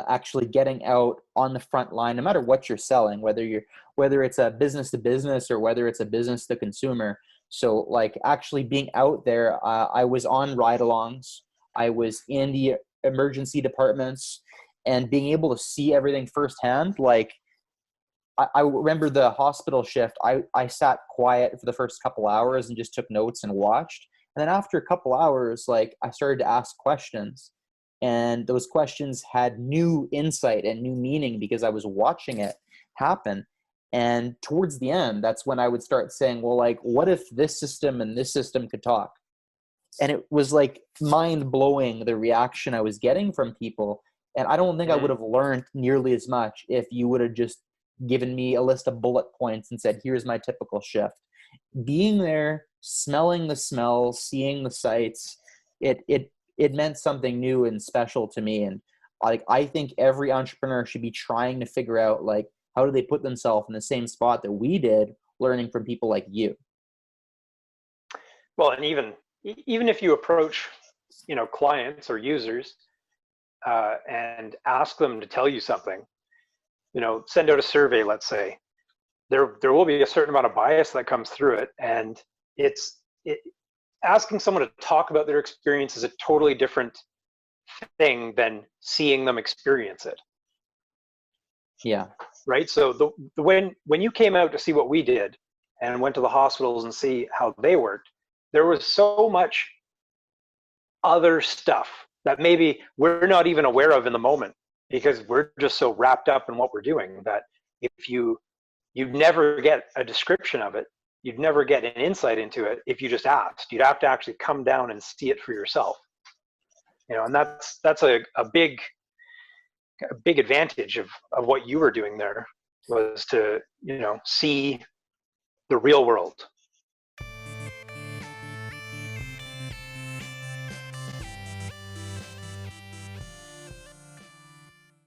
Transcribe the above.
actually getting out on the front line, no matter what you're selling, whether it's a business to business or whether it's a business to consumer. So like actually being out there, I was on ride-alongs, I was in the emergency departments, and being able to see everything firsthand. Like I remember the hospital shift. I sat quiet for the first couple hours and just took notes and watched. And then after a couple hours, like I started to ask questions, and those questions had new insight and new meaning because I was watching it happen. And towards the end, that's when I would start saying, well, like, what if this system and this system could talk? And it was like mind blowing, the reaction I was getting from people. And I don't think I would have learned nearly as much if you would have just given me a list of bullet points and said, here's my typical shift. Being there, smelling the smells, seeing the sights, it meant something new and special to me. And like, I think every entrepreneur should be trying to figure out, like, how do they put themselves in the same spot that we did, learning from people like you? Well, and even if you approach, clients or users and ask them to tell you something, send out a survey, let's say, there will be a certain amount of bias that comes through it, and asking someone to talk about their experience is a totally different thing than seeing them experience it. Yeah. Right. So when you came out to see what we did and went to the hospitals and see how they worked, there was so much other stuff that maybe we're not even aware of in the moment because we're just so wrapped up in what we're doing that if you'd never get a description of it, you'd never get an insight into it if you just asked. You'd have to actually come down and see it for yourself. And that's a big advantage of what you were doing there, was to see the real world